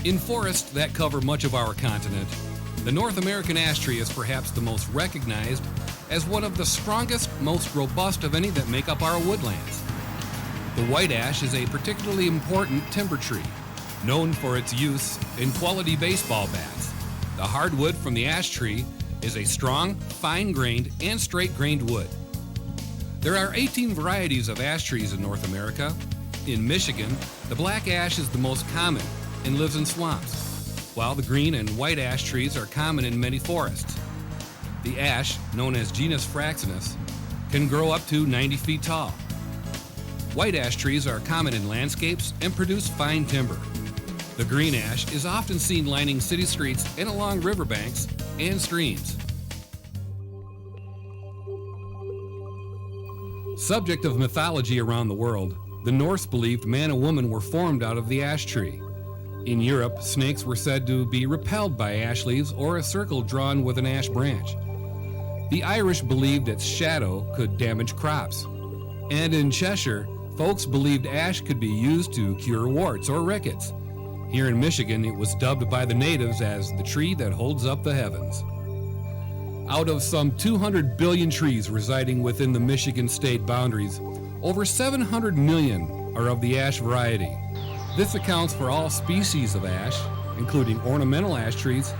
In forests that cover much of our continent, the North American ash tree is perhaps the most recognized as one of the strongest, most robust of any that make up our woodlands. The white ash is a particularly important timber tree, known for its use in quality baseball bats. The hardwood from the ash tree is a strong, fine-grained, and straight-grained wood. There are 18 varieties of ash trees in North America. In Michigan, the black ash is the most common and lives in swamps, while the green and white ash trees are common in many forests. The ash, known as genus Fraxinus, can grow up to 90 feet tall. White ash trees are common in landscapes and produce fine timber. The green ash is often seen lining city streets and along riverbanks and streams. Subject of mythology around the world, the Norse believed man and woman were formed out of the ash tree. In Europe, snakes were said to be repelled by ash leaves or a circle drawn with an ash branch. The Irish believed its shadow could damage crops. And in Cheshire, folks believed ash could be used to cure warts or rickets. Here in Michigan, it was dubbed by the natives as the tree that holds up the heavens. Out of some 200 billion trees residing within the Michigan state boundaries, over 700 million are of the ash variety. This accounts for all species of ash, including ornamental ash trees,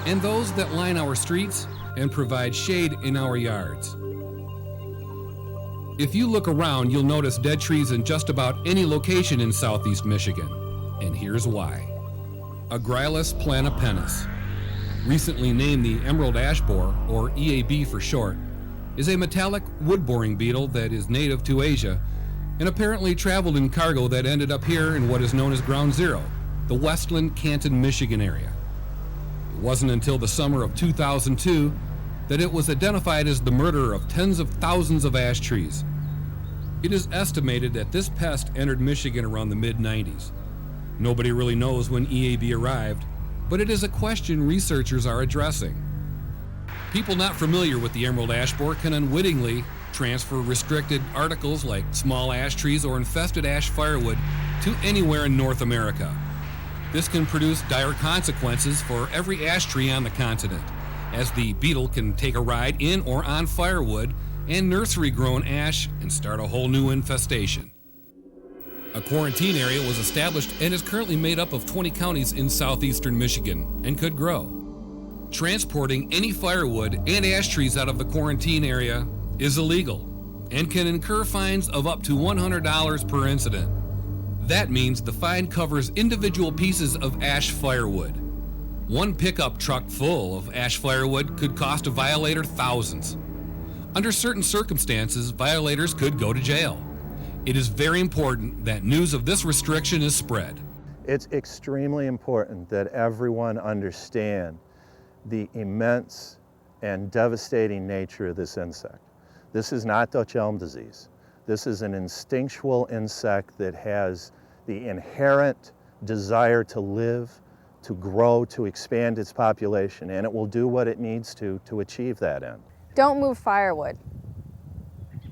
and those that line our streets and provide shade in our yards. If you look around, you'll notice dead trees in just about any location in southeast Michigan, and here's why. Agrylus planopennis, recently named the emerald ash borer, or EAB for short, is a metallic wood-boring beetle that is native to Asia and apparently traveled in cargo that ended up here in what is known as Ground Zero, the Westland, Canton, Michigan area. It wasn't until the summer of 2002 that it was identified as the murderer of tens of thousands of ash trees. It is estimated that this pest entered Michigan around the mid-90s. Nobody really knows when EAB arrived, but it is a question researchers are addressing. People not familiar with the emerald ash borer can unwittingly transfer restricted articles like small ash trees or infested ash firewood to anywhere in North America. This can produce dire consequences for every ash tree on the continent, as the beetle can take a ride in or on firewood and nursery-grown ash and start a whole new infestation. A quarantine area was established and is currently made up of 20 counties in southeastern Michigan and could grow. Transporting any firewood and ash trees out of the quarantine area is illegal and can incur fines of up to $100 per incident. That means the fine covers individual pieces of ash firewood. One pickup truck full of ash firewood could cost a violator thousands. Under certain circumstances, violators could go to jail. It is very important that news of this restriction is spread. It's extremely important that everyone understand the immense and devastating nature of this insect. This is not Dutch elm disease. This is an instinctual insect that has the inherent desire to live, to grow, to expand its population, and it will do what it needs to achieve that end. Don't move firewood.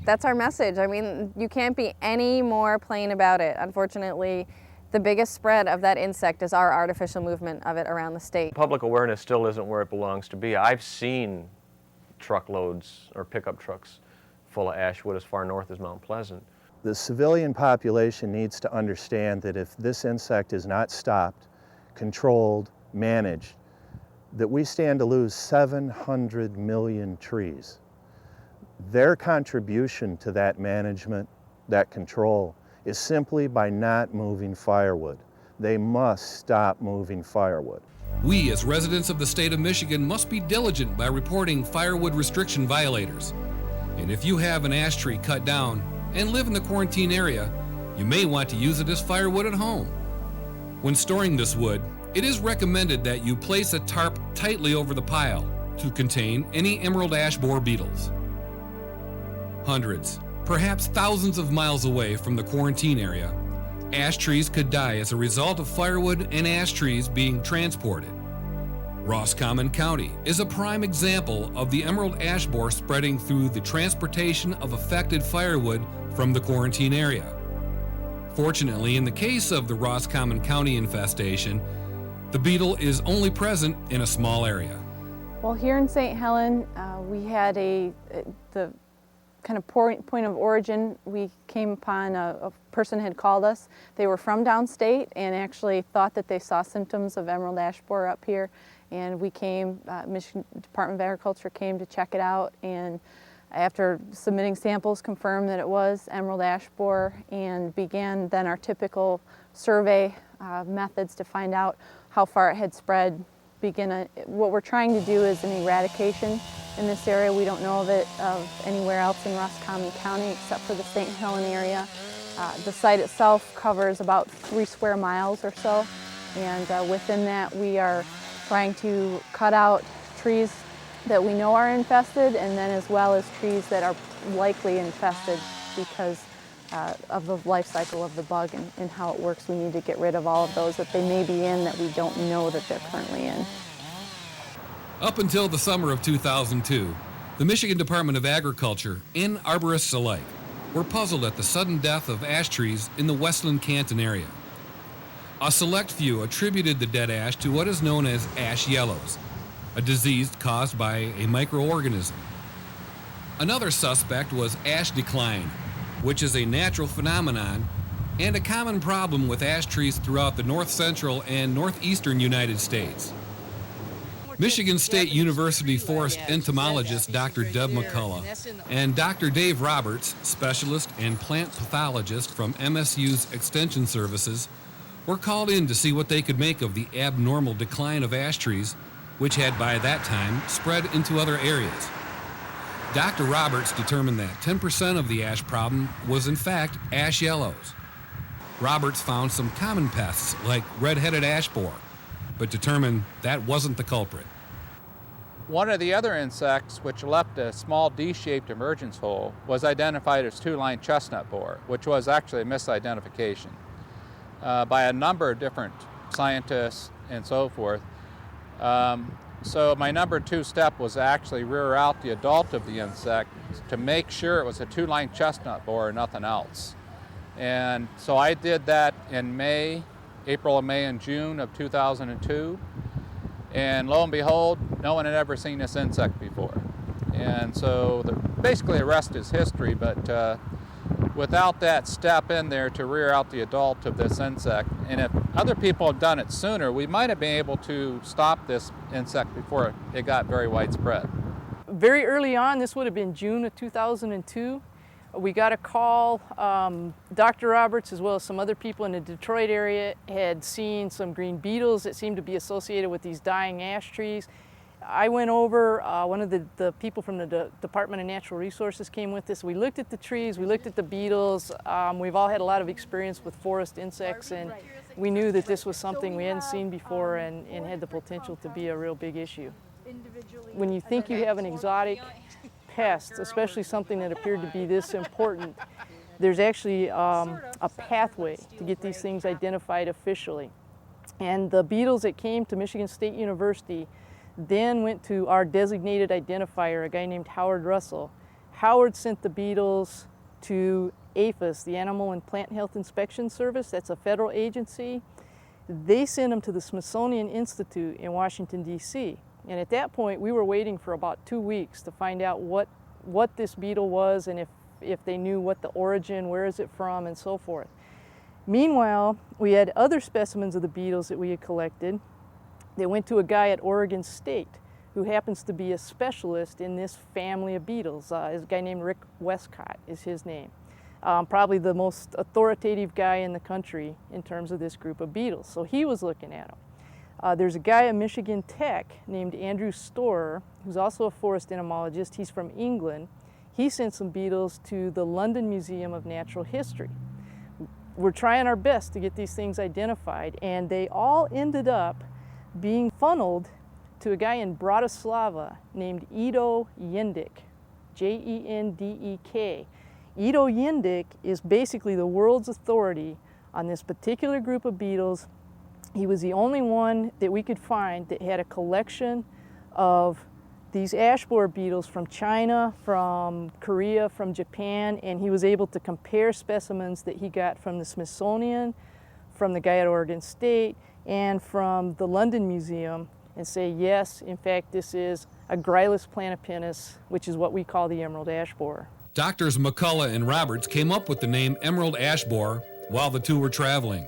That's our message. I mean, you can't be any more plain about it. Unfortunately, the biggest spread of that insect is our artificial movement of it around the state. Public awareness still isn't where it belongs to be. I've seen truckloads or pickup trucks full of ash wood as far north as Mount Pleasant. The civilian population needs to understand that if this insect is not stopped, controlled, managed, that we stand to lose 700 million trees. Their contribution to that management, that control, is simply by not moving firewood. They must stop moving firewood. We, as residents of the state of Michigan, must be diligent by reporting firewood restriction violators. And if you have an ash tree cut down and live in the quarantine area, you may want to use it as firewood at home. When storing this wood, it is recommended that you place a tarp tightly over the pile to contain any emerald ash borer beetles. Hundreds, perhaps thousands of miles away from the quarantine area, ash trees could die as a result of firewood and ash trees being transported. Roscommon County is a prime example of the emerald ash borer spreading through the transportation of affected firewood from the quarantine area. Fortunately, in the case of the Roscommon County infestation, The beetle is only present in a small area. Well, here in St. Helen, we had the kind of point of origin. We came upon a person had called us. They were from downstate and actually thought that they saw symptoms of emerald ash borer up here. And we came, Michigan Department of Agriculture came to check it out, and after submitting samples confirmed that it was emerald ash borer, and began then our typical survey methods to find out how far it had spread. What we're trying to do is an eradication in this area. We don't know of anywhere else in Roscommon County except for the St. Helen area. The site itself covers about 3 square miles or so, and within that we are trying to cut out trees that we know are infested, and then as well as trees that are likely infested because of the life cycle of the bug and how it works. We need to get rid of all of those that they may be in that we don't know that they're currently in. Up until the summer of 2002, the Michigan Department of Agriculture and arborists alike were puzzled at the sudden death of ash trees in the Westland Canton area. A select few attributed the dead ash to what is known as ash yellows, a disease caused by a microorganism. Another suspect was ash decline, which is a natural phenomenon and a common problem with ash trees throughout the north central and northeastern United States. Michigan State University forest entomologist Dr. Deb McCullough and Dr. Dave Roberts, specialist and plant pathologist from MSU's Extension Services, were called in to see what they could make of the abnormal decline of ash trees, which had by that time spread into other areas. Dr. Roberts determined that 10% of the ash problem was in fact ash yellows. Roberts found some common pests like red-headed ash borer, but determined that wasn't the culprit. One of the other insects, which left a small D-shaped emergence hole, was identified as two-line chestnut borer, which was actually a misidentification by a number of different scientists and so forth. So my number 2 step was to actually rear out the adult of the insect to make sure it was a two-line chestnut borer, nothing else. And so I did that in April, May, and June of 2002. And lo and behold, no one had ever seen this insect before. And so basically the rest is history, but without that step in there to rear out the adult of this insect, and if other people had done it sooner, we might have been able to stop this insect before it got very widespread. Very early on, this would have been June of 2002, we got a call. Dr. Roberts, as well as some other people in the Detroit area, had seen some green beetles that seemed to be associated with these dying ash trees. I went over, one of the people from the Department of Natural Resources came with us. We looked at the trees, we looked at the beetles. We've all had a lot of experience with forest insects, and we knew that this was something we hadn't seen before and had the potential to be a real big issue. When you think you have an exotic pest, especially something that appeared to be this important, there's actually a pathway to get these things identified officially. And the beetles that came to Michigan State University then went to our designated identifier, a guy named Howard Russell. Howard sent the beetles to APHIS, the Animal and Plant Health Inspection Service. That's a federal agency. They sent them to the Smithsonian Institute in Washington, D.C. And at that point, we were waiting for about 2 weeks to find out what this beetle was and if they knew what the origin, where is it from, and so forth. Meanwhile, we had other specimens of the beetles that we had collected. They went to a guy at Oregon State who happens to be a specialist in this family of beetles. A guy named Rick Westcott is his name. Probably the most authoritative guy in the country in terms of this group of beetles. So he was looking at them. There's a guy at Michigan Tech named Andrew Storer, who's also a forest entomologist. He's from England. He sent some beetles to the London Museum of Natural History. We're trying our best to get these things identified, and they all ended up being funneled to a guy in Bratislava named Ido Jendek, Jendek. Ido Jendek is basically the world's authority on this particular group of beetles. He was the only one that we could find that had a collection of these ash borer beetles from China, from Korea, from Japan, and he was able to compare specimens that he got from the Smithsonian, from the guy at Oregon State. and from the London Museum and say, yes, in fact, this is a Grylus planopennis, which is what we call the emerald ash borer. Doctors McCullough and Roberts came up with the name emerald ash borer while the two were traveling.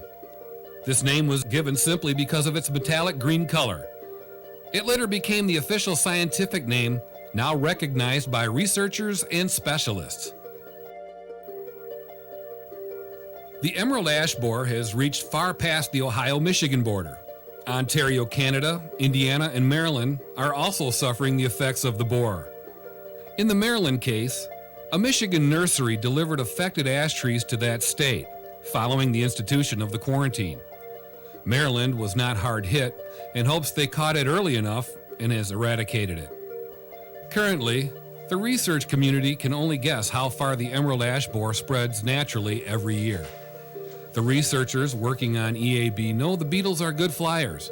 This name was given simply because of its metallic green color. It later became the official scientific name, now recognized by researchers and specialists. The emerald ash borer has reached far past the Ohio-Michigan border. Ontario, Canada, Indiana, and Maryland are also suffering the effects of the borer. In the Maryland case, a Michigan nursery delivered affected ash trees to that state, following the institution of the quarantine. Maryland was not hard hit and hopes they caught it early enough and has eradicated it. Currently, the research community can only guess how far the emerald ash borer spreads naturally every year. The researchers working on EAB know the beetles are good flyers,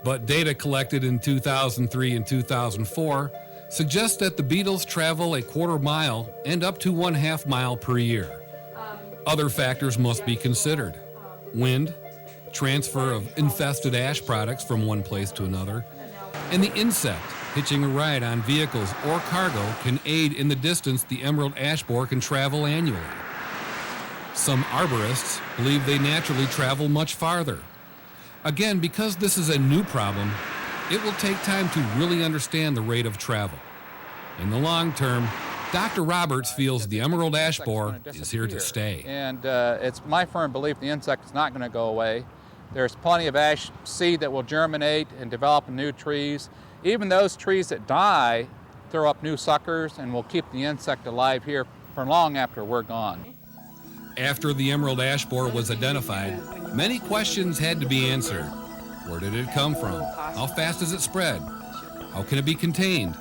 but data collected in 2003 and 2004 suggests that the beetles travel a quarter mile and up to 1/2 mile per year. Other factors must be considered. Wind, transfer of infested ash products from one place to another, and the insect hitching a ride on vehicles or cargo can aid in the distance the emerald ash borer can travel annually. Some arborists believe they naturally travel much farther. Again, because this is a new problem, it will take time to really understand the rate of travel. In the long term, Dr. Roberts feels the emerald ash borer is here to stay. And it's my firm belief the insect is not going to go away. There's plenty of ash seed that will germinate and develop new trees. Even those trees that die throw up new suckers and will keep the insect alive here for long after we're gone. After the emerald ash borer was identified, many questions had to be answered. Where did it come from? How fast does it spread? How can it be contained?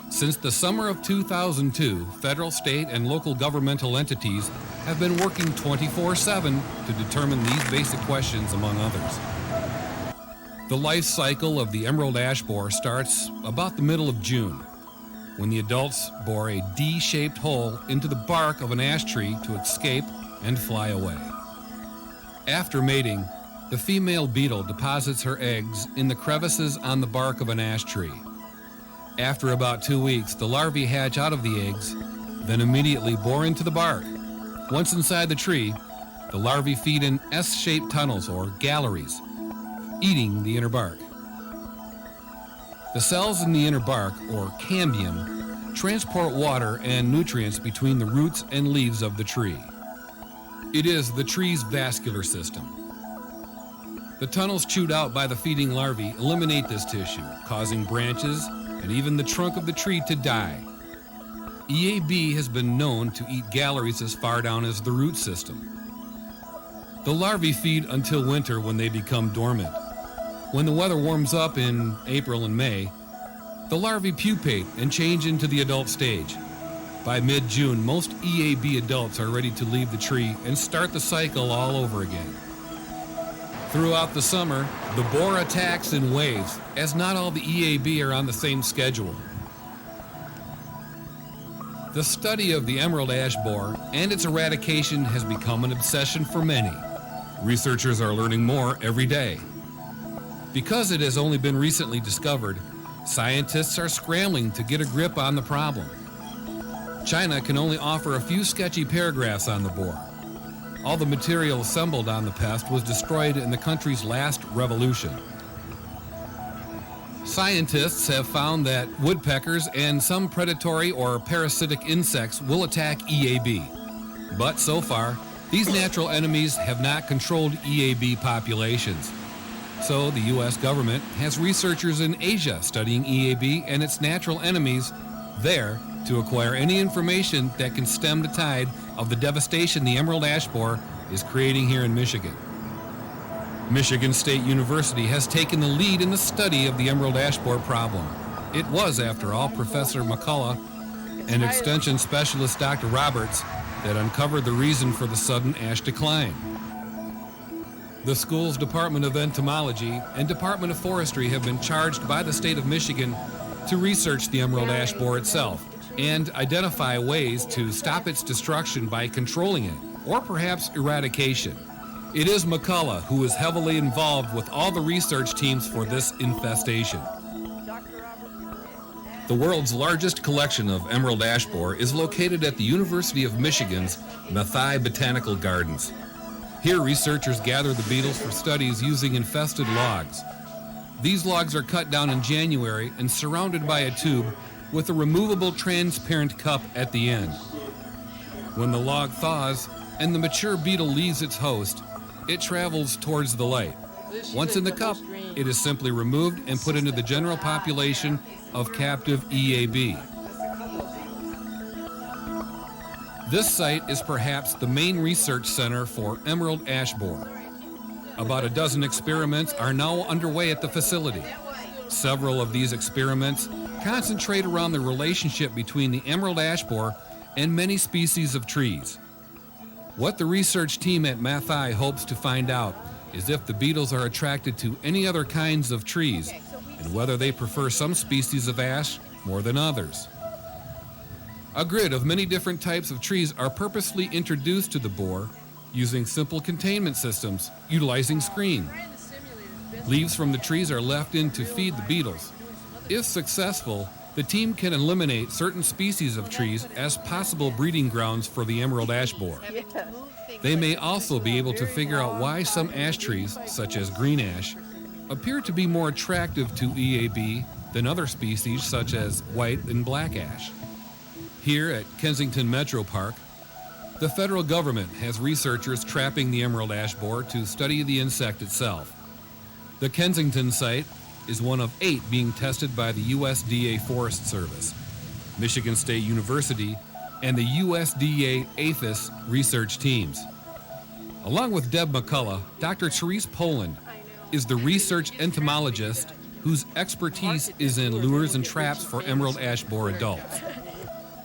Since the summer of 2002, federal, state, and local governmental entities have been working 24/7 to determine these basic questions, among others. The life cycle of the emerald ash borer starts about the middle of June, when the adults bore a D-shaped hole into the bark of an ash tree to escape and fly away. After mating, the female beetle deposits her eggs in the crevices on the bark of an ash tree. After about 2 weeks, the larvae hatch out of the eggs, then immediately bore into the bark. Once inside the tree, the larvae feed in S-shaped tunnels or galleries, eating the inner bark. The cells in the inner bark, or cambium, transport water and nutrients between the roots and leaves of the tree. It is the tree's vascular system. The tunnels chewed out by the feeding larvae eliminate this tissue, causing branches and even the trunk of the tree to die. EAB has been known to eat galleries as far down as the root system. The larvae feed until winter when they become dormant. When the weather warms up in April and May, the larvae pupate and change into the adult stage. By mid-June, most EAB adults are ready to leave the tree and start the cycle all over again. Throughout the summer, the borer attacks in waves, as not all the EAB are on the same schedule. The study of the emerald ash borer and its eradication has become an obsession for many. Researchers are learning more every day. Because it has only been recently discovered, scientists are scrambling to get a grip on the problem. China can only offer a few sketchy paragraphs on the borer. All the material assembled on the pest was destroyed in the country's last revolution. Scientists have found that woodpeckers and some predatory or parasitic insects will attack EAB. But so far, these natural enemies have not controlled EAB populations. So the U.S. government has researchers in Asia studying EAB and its natural enemies there to acquire any information that can stem the tide of the devastation the emerald ash borer is creating here in Michigan. Michigan State University has taken the lead in the study of the emerald ash borer problem. It was, after all, Professor McCullough and Extension Specialist Dr. Roberts that uncovered the reason for the sudden ash decline. The school's Department of Entomology and Department of Forestry have been charged by the state of Michigan to research the emerald ash borer itself and identify ways to stop its destruction by controlling it, or perhaps eradication. It is McCullough who is heavily involved with all the research teams for this infestation. The world's largest collection of emerald ash borer is located at the University of Michigan's Mathai Botanical Gardens. Here, researchers gather the beetles for studies using infested logs. These logs are cut down in January and surrounded by a tube with a removable transparent cup at the end. When the log thaws and the mature beetle leaves its host, it travels towards the light. Once in the cup, it is simply removed and put into the general population of captive EAB. This site is perhaps the main research center for emerald ash borer. About a dozen experiments are now underway at the facility. Several of these experiments concentrate around the relationship between the emerald ash borer and many species of trees. What the research team at Mathai hopes to find out is if the beetles are attracted to any other kinds of trees and whether they prefer some species of ash more than others. A grid of many different types of trees are purposely introduced to the borer using simple containment systems utilizing screen. Leaves from the trees are left in to feed the beetles. If successful, the team can eliminate certain species of trees as possible breeding grounds for the emerald ash borer. They may also be able to figure out why some ash trees, such as green ash, appear to be more attractive to EAB than other species such as white and black ash. Here at Kensington Metro Park, the federal government has researchers trapping the emerald ash borer to study the insect itself. The Kensington site is one of 8 being tested by the USDA Forest Service, Michigan State University, and the USDA APHIS research teams. Along with Deb McCullough, Dr. Therese Poland is the research entomologist whose expertise is in lures and traps for emerald ash borer adults.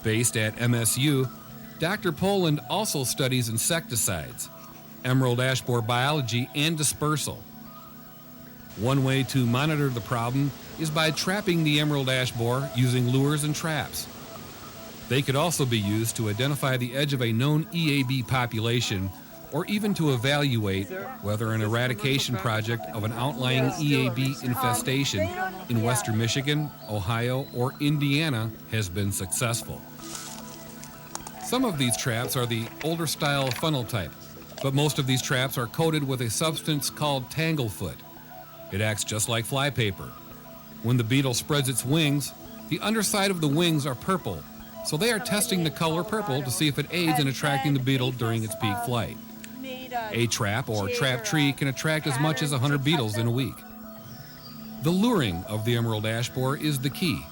Based at MSU, Dr. Poland also studies insecticides, emerald ash borer biology, and dispersal. One way to monitor the problem is by trapping the emerald ash borer using lures and traps. They could also be used to identify the edge of a known EAB population or even to evaluate whether an eradication project of an outlying EAB infestation in western Michigan, Ohio, or Indiana has been successful. Some of these traps are the older style funnel type, but most of these traps are coated with a substance called tanglefoot. It acts just like flypaper. When the beetle spreads its wings, the underside of the wings are purple, so they are testing the color purple to see if it aids in attracting the beetle during its peak flight. A trap or trap tree can attract as much as 100 beetles in a week. The luring of the emerald ash borer is the key,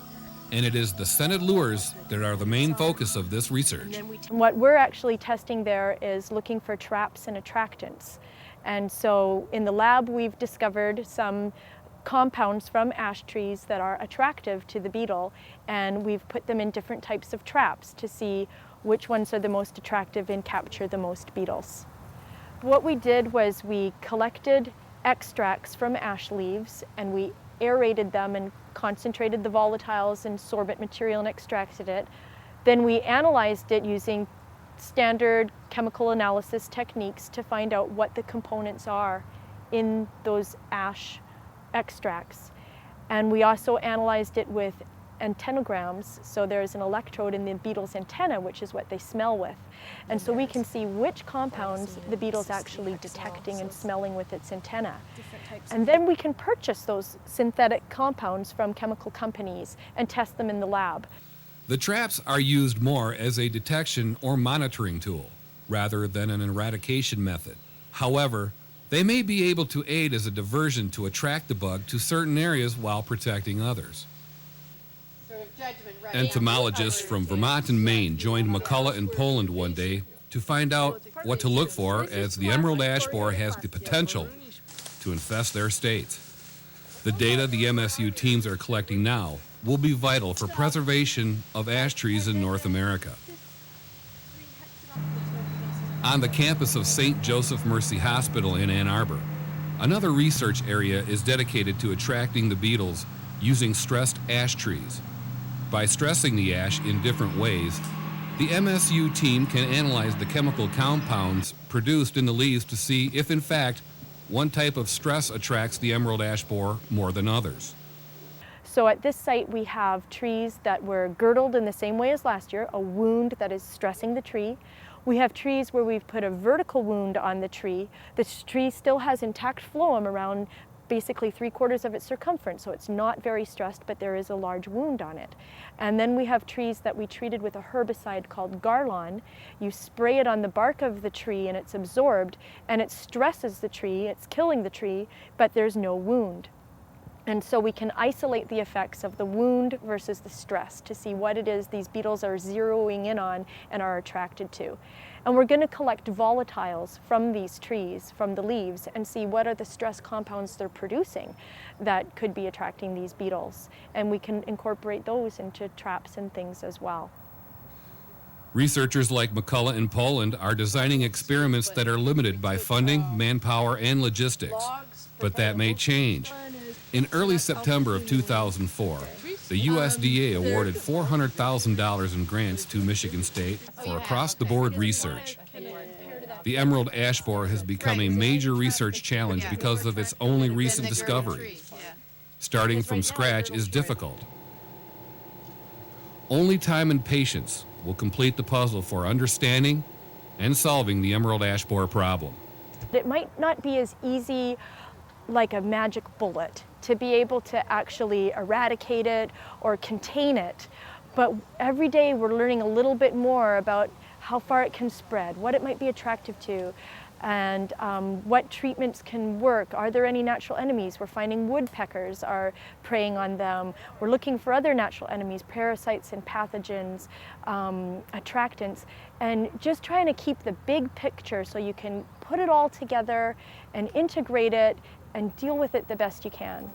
and it is the scented lures that are the main focus of this research. What we're actually testing there is looking for traps and attractants. And so in the lab we've discovered some compounds from ash trees that are attractive to the beetle, and we've put them in different types of traps to see which ones are the most attractive and capture the most beetles. What we did was we collected extracts from ash leaves and we aerated them and concentrated the volatiles and sorbent material and extracted it. Then we analyzed it using standard chemical analysis techniques to find out what the components are in those ash extracts. And we also analyzed it with antennograms, so there's an electrode in the beetle's antenna, which is what they smell with. And so we can see which compounds the beetle's actually detecting and smelling with its antenna. And then we can purchase those synthetic compounds from chemical companies and test them in the lab. The traps are used more as a detection or monitoring tool, rather than an eradication method. However, they may be able to aid as a diversion to attract the bug to certain areas while protecting others. Entomologists from Vermont and Maine joined McCullough and Poland one day to find out what to look for, as the emerald ash borer has the potential to infest their states. The data the MSU teams are collecting now will be vital for preservation of ash trees in North America. On the campus of St. Joseph Mercy Hospital in Ann Arbor, another research area is dedicated to attracting the beetles using stressed ash trees. By stressing the ash in different ways, The MSU team can analyze the chemical compounds produced in the leaves to see if, in fact, one type of stress attracts the emerald ash borer more than others. So at this site we have trees that were girdled in the same way as last year, a wound that is stressing the tree. We have trees where we've put a vertical wound on the tree. The tree still has intact phloem around basically 3/4 of its circumference, so it's not very stressed, but there is a large wound on it. And then we have trees that we treated with a herbicide called Garlon. You spray it on the bark of the tree and it's absorbed, and it stresses the tree, it's killing the tree, but there's no wound. And so we can isolate the effects of the wound versus the stress to see what it is these beetles are zeroing in on and are attracted to. And we're going to collect volatiles from these trees, from the leaves, and see what are the stress compounds they're producing that could be attracting these beetles. And we can incorporate those into traps and things as well. Researchers like McCullough in Poland are designing experiments that are limited by funding, manpower, and logistics. But that may change. In early September of 2004, the USDA awarded $400,000 in grants to Michigan State for across-the-board research. The emerald ash borer has become a major research challenge because of its only recent discovery. Starting from scratch is difficult. Only time and patience will complete the puzzle for understanding and solving the emerald ash borer problem. It might not be as easy like a magic bullet to be able to actually eradicate it or contain it, but every day we're learning a little bit more about how far it can spread, what it might be attractive to, and what treatments can work. Are there any natural enemies? We're finding woodpeckers are preying on them. We're looking for other natural enemies, parasites and pathogens, attractants, and just trying to keep the big picture so you can put it all together and integrate it and deal with it the best you can.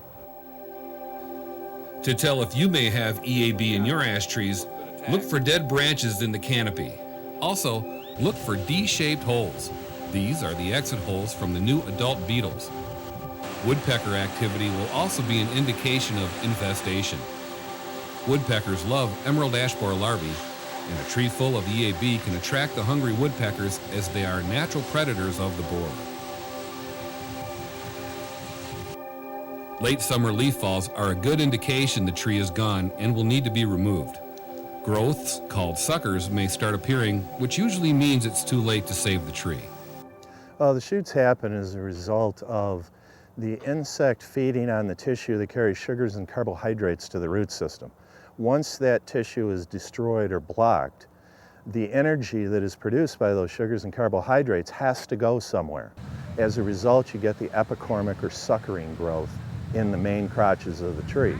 To tell if you may have EAB in your ash trees, look for dead branches in the canopy. Also, look for D-shaped holes. These are the exit holes from the new adult beetles. Woodpecker activity will also be an indication of infestation. Woodpeckers love emerald ash borer larvae, and a tree full of EAB can attract the hungry woodpeckers as they are natural predators of the borer. Late summer leaf falls are a good indication the tree is gone and will need to be removed. Growths, called suckers, may start appearing, which usually means it's too late to save the tree. The shoots happen as a result of the insect feeding on the tissue that carries sugars and carbohydrates to the root system. Once that tissue is destroyed or blocked, the energy that is produced by those sugars and carbohydrates has to go somewhere. As a result, you get the epicormic or suckering growth in the main crotches of the tree.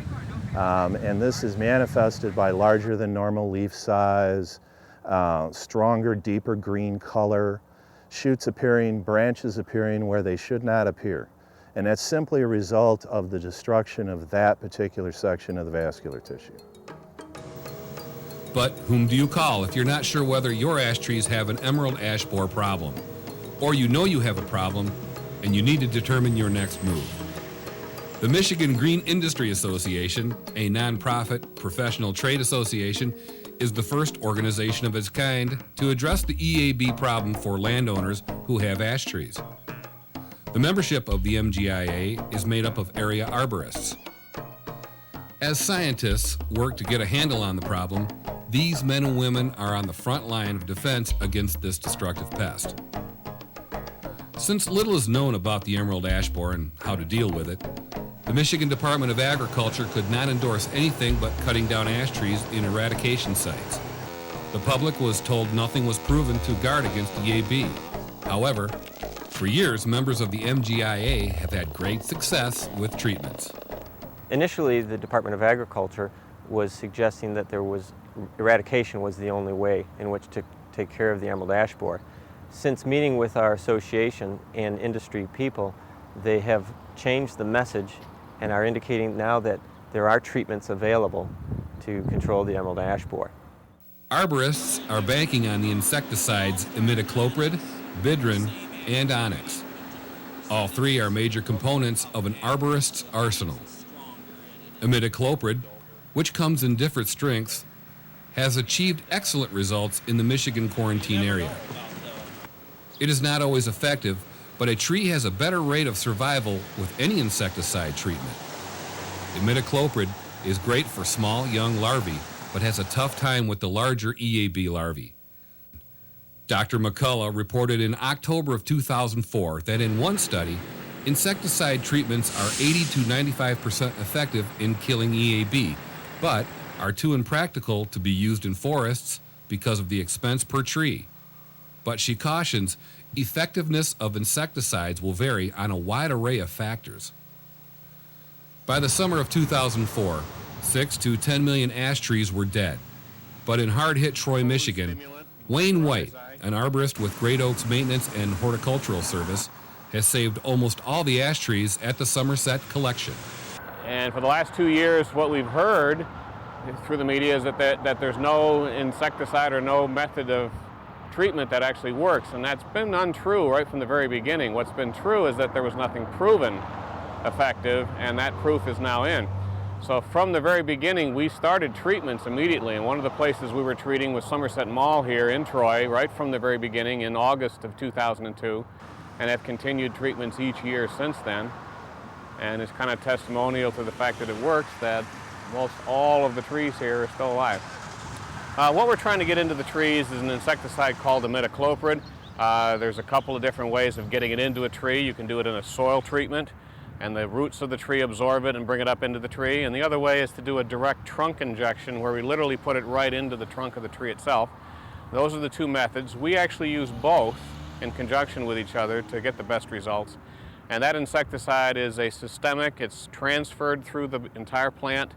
And this is manifested by larger than normal leaf size, stronger, deeper green color, shoots appearing, branches appearing where they should not appear. And that's simply a result of the destruction of that particular section of the vascular tissue. But whom do you call if you're not sure whether your ash trees have an emerald ash borer problem? Or you know you have a problem and you need to determine your next move. The Michigan Green Industry Association, a nonprofit professional trade association, is the first organization of its kind to address the EAB problem for landowners who have ash trees. The membership of the MGIA is made up of area arborists. As scientists work to get a handle on the problem, these men and women are on the front line of defense against this destructive pest. Since little is known about the emerald ash borer and how to deal with it, the Michigan Department of Agriculture could not endorse anything but cutting down ash trees in eradication sites. The public was told nothing was proven to guard against EAB. However, for years, members of the MGIA have had great success with treatments. Initially, the Department of Agriculture was suggesting that eradication was the only way in which to take care of the emerald ash borer. Since meeting with our association and industry people, they have changed the message and are indicating now that there are treatments available to control the emerald ash borer. Arborists are banking on the insecticides Imidacloprid, Bidrin, and Onyx. All three are major components of an arborist's arsenal. Imidacloprid, which comes in different strengths, has achieved excellent results in the Michigan quarantine area. It is not always effective, but a tree has a better rate of survival with any insecticide treatment. Imidacloprid is great for small, young larvae, but has a tough time with the larger EAB larvae. Dr. McCullough reported in October of 2004 that in one study, insecticide treatments are 80 to 95% effective in killing EAB, but are too impractical to be used in forests because of the expense per tree. But she cautions, effectiveness of insecticides will vary on a wide array of factors. By the summer of 2004, 6 to 10 million ash trees were dead. But in hard-hit Troy, Michigan, Wayne White, an arborist with Great Oaks Maintenance and Horticultural Service, has saved almost all the ash trees at the Somerset collection. And for the last 2 years, what we've heard through the media is that there's no insecticide or no method of treatment that actually works, and that's been untrue right from the very beginning. What's been true is that there was nothing proven effective, and that proof is now in. So from the very beginning, we started treatments immediately, and one of the places we were treating was Somerset Mall here in Troy, right from the very beginning in August of 2002, and have continued treatments each year since then. And it's kind of testimonial to the fact that it works, that most all of the trees here are still alive. What we're trying to get into the trees is an insecticide called Imidacloprid. There's a couple of different ways of getting it into a tree. You can do it in a soil treatment, and the roots of the tree absorb it and bring it up into the tree. And the other way is to do a direct trunk injection, where we literally put it right into the trunk of the tree itself. Those are the two methods. We actually use both in conjunction with each other to get the best results. And that insecticide is a systemic. It's transferred through the entire plant.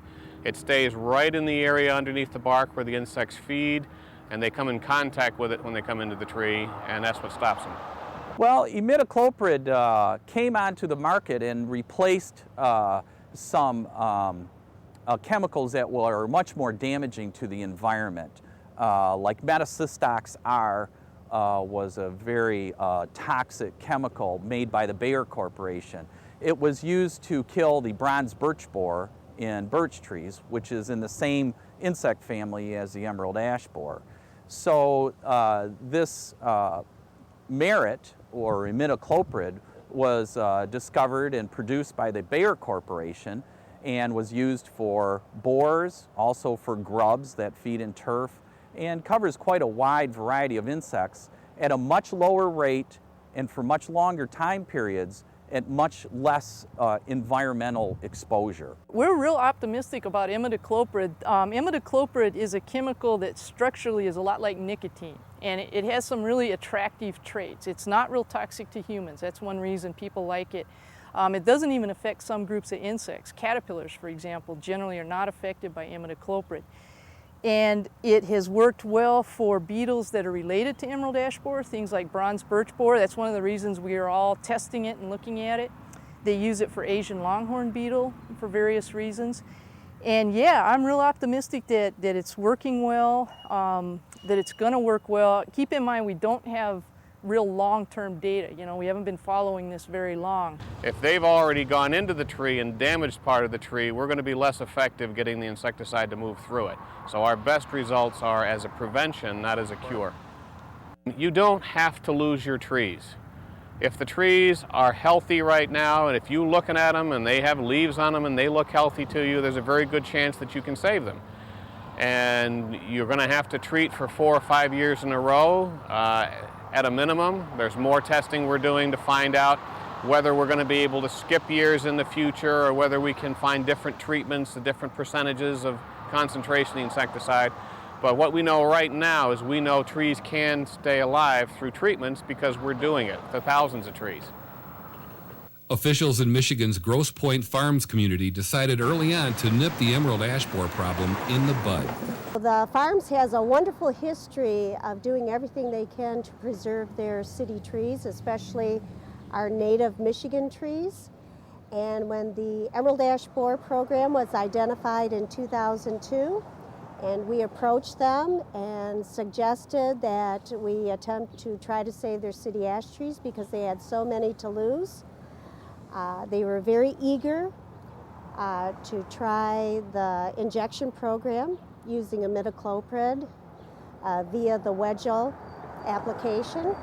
It stays right in the area underneath the bark where the insects feed, and they come in contact with it when they come into the tree, and that's what stops them. Well, Imidacloprid came onto the market and replaced some chemicals that were much more damaging to the environment. Like metacistox R was a very toxic chemical made by the Bayer Corporation. It was used to kill the bronze birch borer in birch trees, which is in the same insect family as the emerald ash borer. So this merit, or imidacloprid, was discovered and produced by the Bayer Corporation and was used for borers, also for grubs that feed in turf, and covers quite a wide variety of insects at a much lower rate and for much longer time periods at much less environmental exposure. We're real optimistic about imidacloprid. Imidacloprid is a chemical that structurally is a lot like nicotine, and it has some really attractive traits. It's not real toxic to humans. That's one reason people like it. It doesn't even affect some groups of insects. Caterpillars, for example, generally are not affected by imidacloprid. And it has worked well for beetles that are related to emerald ash borer, things like bronze birch borer. That's one of the reasons we are all testing it and looking at it. They use it for Asian longhorn beetle for various reasons. And yeah, I'm real optimistic that it's working well, that it's gonna work well. Keep in mind, we don't have real long-term data. You know, we haven't been following this very long. If they've already gone into the tree and damaged part of the tree, we're going to be less effective getting the insecticide to move through it. So our best results are as a prevention, not as a cure. You don't have to lose your trees. If the trees are healthy right now, and if you're looking at them and they have leaves on them and they look healthy to you, there's a very good chance that you can save them. And you're going to have to treat for 4 or 5 years in a row. At a minimum, there's more testing we're doing to find out whether we're going to be able to skip years in the future or whether we can find different treatments, the different percentages of concentration of the insecticide. But what we know right now is we know trees can stay alive through treatments because we're doing it to thousands of trees. Officials in Michigan's Grosse Pointe Farms community decided early on to nip the emerald ash borer problem in the bud. The farms has a wonderful history of doing everything they can to preserve their city trees, especially our native Michigan trees. And when the emerald ash borer program was identified in 2002, and we approached them and suggested that we attempt to try to save their city ash trees because they had so many to lose. They were very eager to try the injection program using imidacloprid via the wedgel application.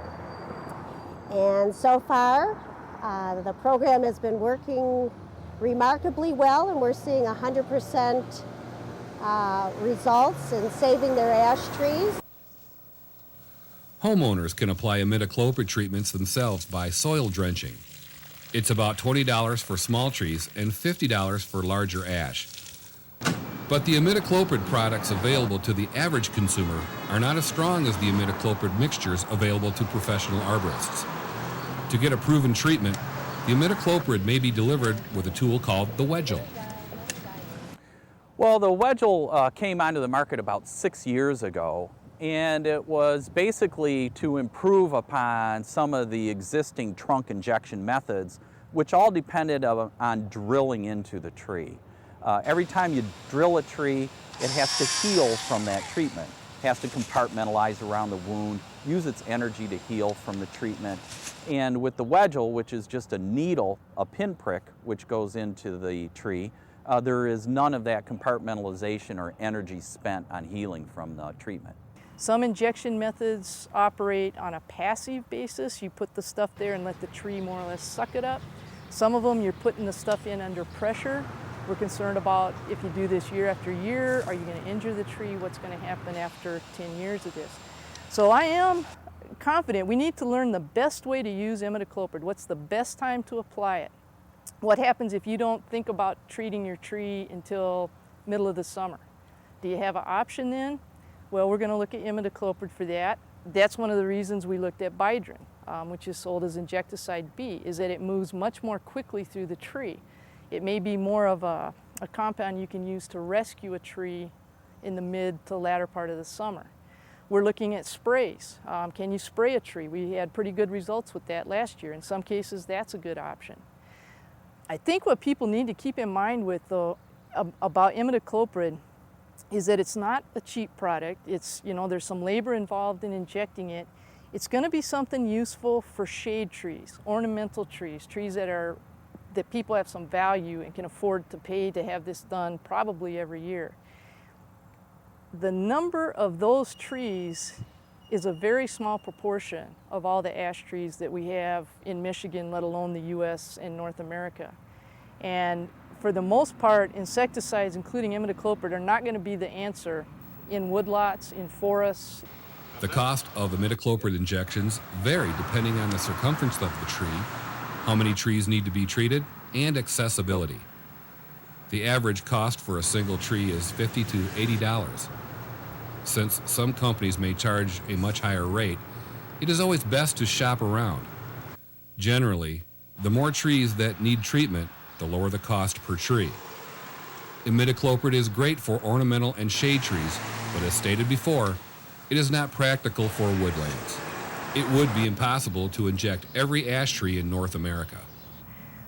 And so far, the program has been working remarkably well, and we're seeing 100% results in saving their ash trees. Homeowners can apply imidacloprid treatments themselves by soil drenching. It's about $20 for small trees and $50 for larger ash. But the imidacloprid products available to the average consumer are not as strong as the imidacloprid mixtures available to professional arborists. To get a proven treatment, the imidacloprid may be delivered with a tool called the wedgel. Well, the wedgel came onto the market about 6 years ago, and it was basically to improve upon some of the existing trunk injection methods, which all depended on drilling into the tree. Every time you drill a tree, it has to heal from that treatment. It has to compartmentalize around the wound, use its energy to heal from the treatment. And with the wedgel, which is just a needle, a pinprick, which goes into the tree, there is none of that compartmentalization or energy spent on healing from the treatment. Some injection methods operate on a passive basis. You put the stuff there and let the tree more or less suck it up. Some of them, you're putting the stuff in under pressure. We're concerned about if you do this year after year, are you going to injure the tree? What's going to happen after 10 years of this? So I am confident we need to learn the best way to use imidacloprid. What's the best time to apply it? What happens if you don't think about treating your tree until middle of the summer? Do you have an option then? Well, we're going to look at imidacloprid for that. That's one of the reasons we looked at Bidrin, which is sold as insecticide B, is that it moves much more quickly through the tree. It may be more of a compound you can use to rescue a tree in the mid to latter part of the summer. We're looking at sprays. Can you spray a tree? We had pretty good results with that last year. In some cases, that's a good option. I think what people need to keep in mind with about imidacloprid is that it's not a cheap product. It's, there's some labor involved in injecting it. It's going to be something useful for shade trees, ornamental trees, trees that people have some value and can afford to pay to have this done probably every year. The number of those trees is a very small proportion of all the ash trees that we have in Michigan, let alone the US and North America. And for the most part, insecticides, including imidacloprid, are not going to be the answer in woodlots, in forests. The cost of imidacloprid injections vary depending on the circumference of the tree, how many trees need to be treated, and accessibility. The average cost for a single tree is $50 to $80. Since some companies may charge a much higher rate, it is always best to shop around. Generally, the more trees that need treatment, the lower the cost per tree. Imidacloprid is great for ornamental and shade trees, but as stated before, it is not practical for woodlands. It would be impossible to inject every ash tree in North America.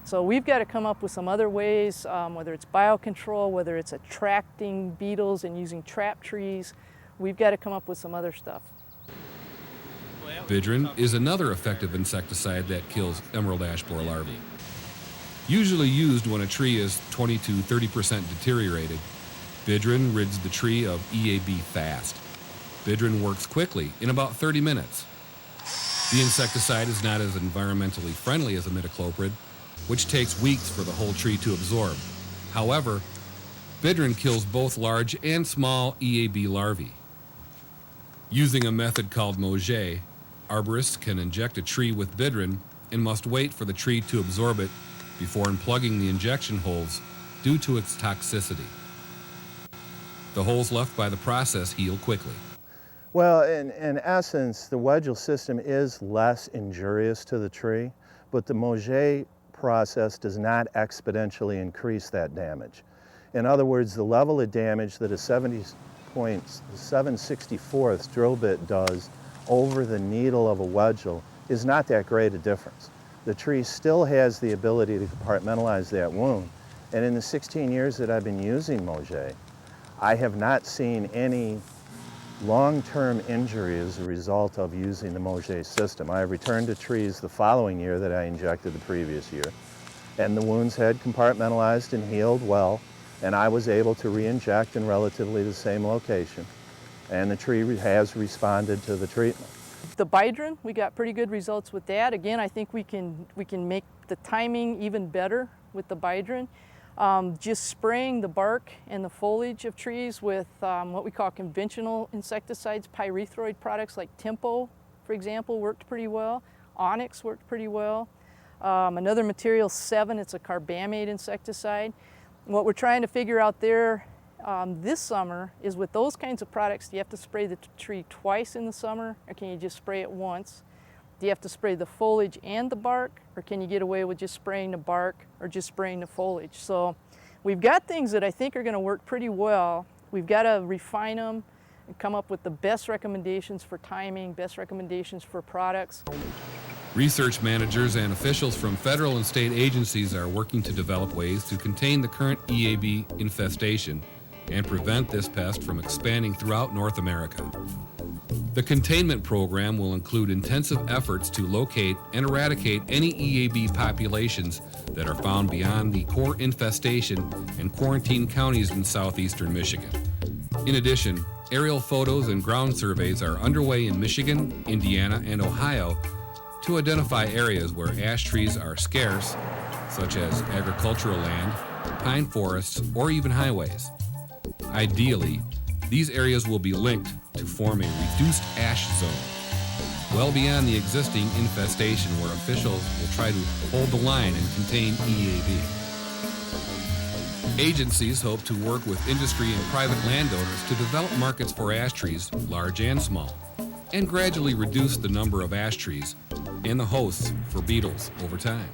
So we've got to come up with some other ways, whether it's biocontrol, whether it's attracting beetles and using trap trees. We've got to come up with some other stuff. Bidrin is another effective insecticide that kills emerald ash borer larvae. Usually used when a tree is 20 to 30% deteriorated, Bidrin rids the tree of EAB fast. Bidrin works quickly, in about 30 minutes. The insecticide is not as environmentally friendly as imidacloprid, which takes weeks for the whole tree to absorb. However, Bidrin kills both large and small EAB larvae. Using a method called Moget, arborists can inject a tree with Bidrin and must wait for the tree to absorb it before unplugging the injection holes due to its toxicity. The holes left by the process heal quickly. Well, in essence, the wedgel system is less injurious to the tree, but the Moget process does not exponentially increase that damage. In other words, the level of damage that a 7/64 drill bit does over the needle of a wedgel is not that great a difference. The tree still has the ability to compartmentalize that wound, and in the 16 years that I've been using Moget, I have not seen any long-term injury as a result of using the Moget system. I have returned to trees the following year that I injected the previous year, and the wounds had compartmentalized and healed well. and I was able to re-inject in relatively the same location, and the tree has responded to the treatment. The bidrin, we got pretty good results with that. Again, I think we can make the timing even better with the bidrin. Just spraying the bark and the foliage of trees with what we call conventional insecticides, pyrethroid products like Tempo, for example, worked pretty well. Onyx worked pretty well. Another material, 7, it's a carbamate insecticide. What we're trying to figure out there this summer is with those kinds of products, do you have to spray the tree twice in the summer, or can you just spray it once? Do you have to spray the foliage and the bark, or can you get away with just spraying the bark or just spraying the foliage? So we've got things that I think are going to work pretty well. We've got to refine them and come up with the best recommendations for timing, best recommendations for products. Research managers and officials from federal and state agencies are working to develop ways to contain the current EAB infestation and prevent this pest from expanding throughout North America. The containment program will include intensive efforts to locate and eradicate any EAB populations that are found beyond the core infestation and quarantine counties in southeastern Michigan. In addition, aerial photos and ground surveys are underway in Michigan, Indiana, and Ohio to identify areas where ash trees are scarce, such as agricultural land, pine forests, or even highways. Ideally, these areas will be linked to form a reduced ash zone, well beyond the existing infestation where officials will try to hold the line and contain EAB. Agencies hope to work with industry and private landowners to develop markets for ash trees, large and small, and gradually reduce the number of ash trees and the hosts for beetles over time.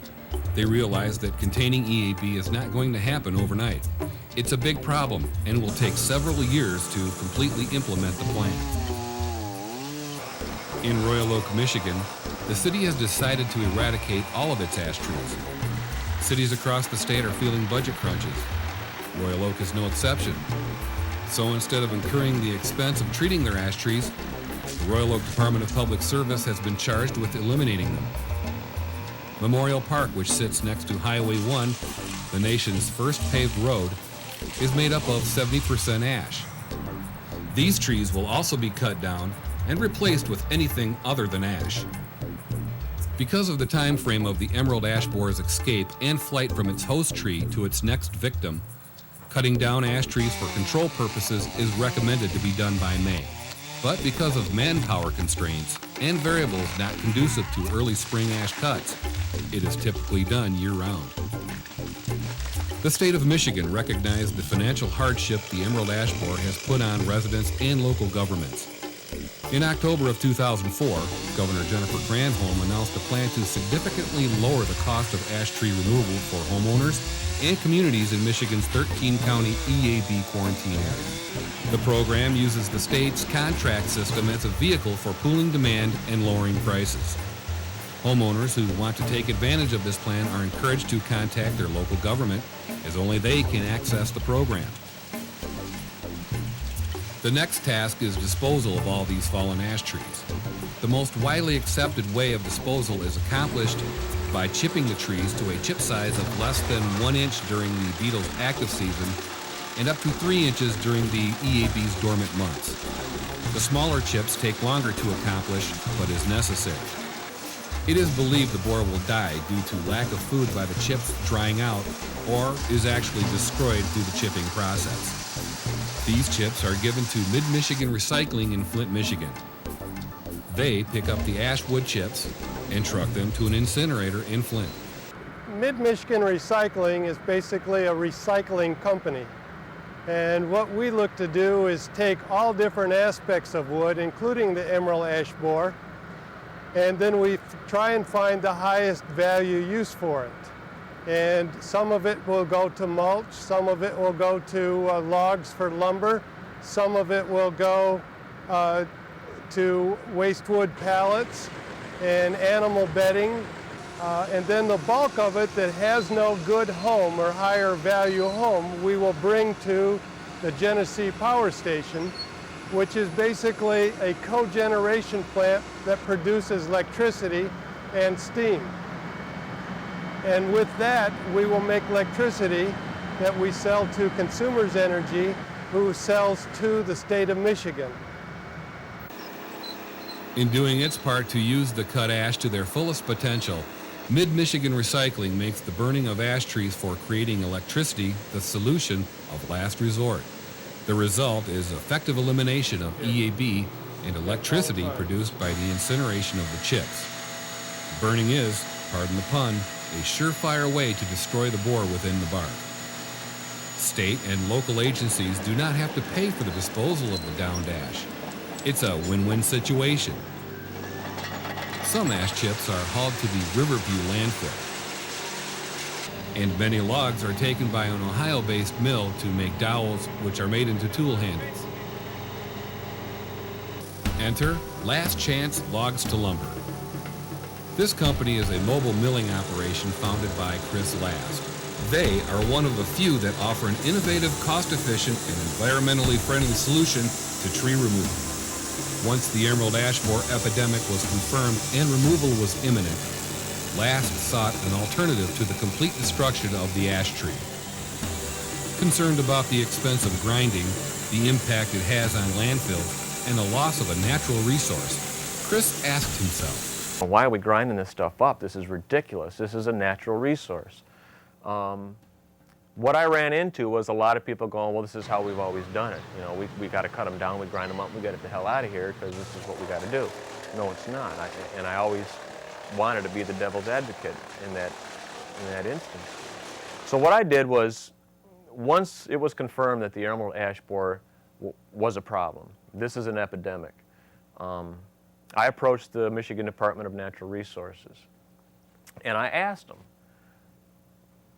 They realize that containing EAB is not going to happen overnight. It's a big problem and will take several years to completely implement the plan. In Royal Oak, Michigan, the city has decided to eradicate all of its ash trees. Cities across the state are feeling budget crunches. Royal Oak is no exception. So instead of incurring the expense of treating their ash trees, the Royal Oak Department of Public Service has been charged with eliminating them. Memorial Park, which sits next to Highway 1, the nation's first paved road, is made up of 70% ash. These trees will also be cut down and replaced with anything other than ash. Because of the time frame of the emerald ash borer's escape and flight from its host tree to its next victim, cutting down ash trees for control purposes is recommended to be done by May. But because of manpower constraints and variables not conducive to early spring ash cuts, it is typically done year-round. The state of Michigan recognized the financial hardship the emerald ash borer has put on residents and local governments. In October of 2004, Governor Jennifer Granholm announced a plan to significantly lower the cost of ash tree removal for homeowners and communities in Michigan's 13-county EAB quarantine area. The program uses the state's contract system as a vehicle for pooling demand and lowering prices. Homeowners who want to take advantage of this plan are encouraged to contact their local government, as only they can access the program. The next task is disposal of all these fallen ash trees. The most widely accepted way of disposal is accomplished by chipping the trees to a chip size of less than 1 inch during the beetle's active season and up to 3 inches during the EAB's dormant months. The smaller chips take longer to accomplish, but is necessary. It is believed the borer will die due to lack of food by the chips drying out or is actually destroyed through the chipping process. These chips are given to Mid-Michigan Recycling in Flint, Michigan. They pick up the ash wood chips and truck them to an incinerator in Flint. Mid-Michigan Recycling is basically a recycling company. And what we look to do is take all different aspects of wood, including the emerald ash borer, and then we try and find the highest value use for it. And some of it will go to mulch, some of it will go to logs for lumber, some of it will go to waste wood pallets and animal bedding, and then the bulk of it that has no good home or higher value home, we will bring to the Genesee Power Station, which is basically a cogeneration plant that produces electricity and steam. And with that, we will make electricity that we sell to Consumers Energy, who sells to the state of Michigan. In doing its part to use the cut ash to their fullest potential, Mid-Michigan Recycling makes the burning of ash trees for creating electricity the solution of last resort. The result is effective elimination of EAB and electricity produced by the incineration of the chips. Burning is, pardon the pun, a surefire way to destroy the borer within the bark. State and local agencies do not have to pay for the disposal of the downed ash. It's a win-win situation. Some ash chips are hauled to the Riverview landfill, and many logs are taken by an Ohio-based mill to make dowels, which are made into tool handles. Enter Last Chance Logs to Lumber. This company is a mobile milling operation founded by Chris Last. They are one of the few that offer an innovative, cost-efficient, and environmentally friendly solution to tree removal. Once the emerald ash borer epidemic was confirmed and removal was imminent, Last sought an alternative to the complete destruction of the ash tree. Concerned about the expense of grinding, the impact it has on landfills, and the loss of a natural resource, Chris asked himself, why are we grinding this stuff up? This is ridiculous. This is a natural resource. What I ran into was a lot of people going, well, this is how we've always done it. You know, we got to cut them down, we grind them up, we get it the hell out of here because this is what we got to do. No, it's not. I always wanted to be the devil's advocate in that instance. So what I did was, once it was confirmed that the emerald ash borer was a problem, this is an epidemic, I approached the Michigan Department of Natural Resources and I asked them,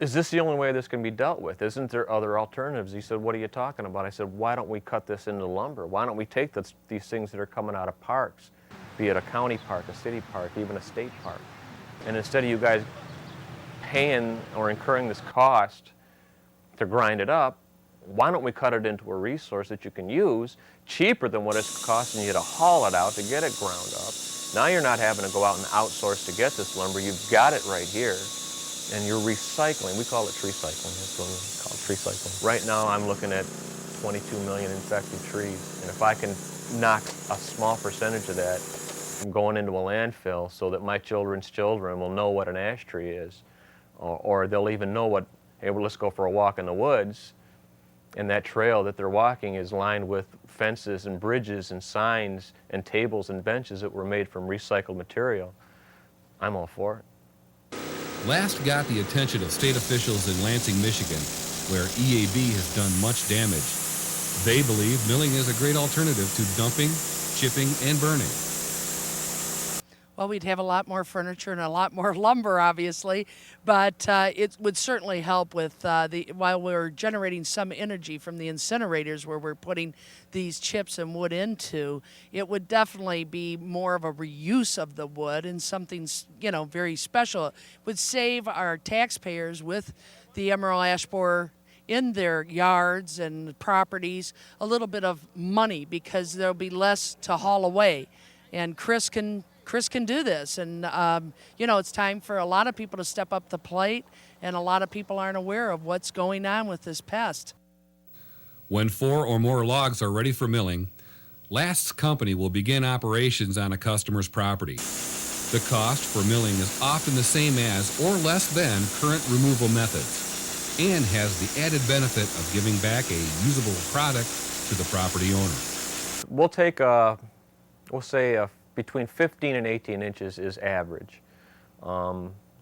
is this the only way this can be dealt with? Isn't there other alternatives? He said, what are you talking about? I said, why don't we cut this into lumber? Why don't we take these things that are coming out of parks, be it a county park, a city park, even a state park, and instead of you guys paying or incurring this cost to grind it up, why don't we cut it into a resource that you can use cheaper than what it's costing you to haul it out to get it ground up? Now you're not having to go out and outsource to get this lumber. You've got it right here. And you're recycling. We call it tree cycling. That's what we call it, tree cycling. Right now I'm looking at 22 million infected trees. And if I can knock a small percentage of that from going into a landfill so that my children's children will know what an ash tree is, or they'll even know what, hey, well, let's go for a walk in the woods, and that trail that they're walking is lined with fences and bridges and signs and tables and benches that were made from recycled material, I'm all for it. Last got the attention of state officials in Lansing, Michigan, where EAB has done much damage. They believe milling is a great alternative to dumping, chipping, and burning. Well, we'd have a lot more furniture and a lot more lumber, obviously, but it would certainly help with while we're generating some energy from the incinerators where we're putting these chips and wood into, it would definitely be more of a reuse of the wood and something, you know, very special. It would save our taxpayers with the emerald ash borer in their yards and properties a little bit of money because there'll be less to haul away. And Chris can do this, and you know, it's time for a lot of people to step up the plate, and a lot of people aren't aware of what's going on with this pest. When 4 or more logs are ready for milling, Last's company will begin operations on a customer's property. The cost for milling is often the same as or less than current removal methods, and has the added benefit of giving back a usable product to the property owner. We'll take we'll say between 15 and 18 inches is average.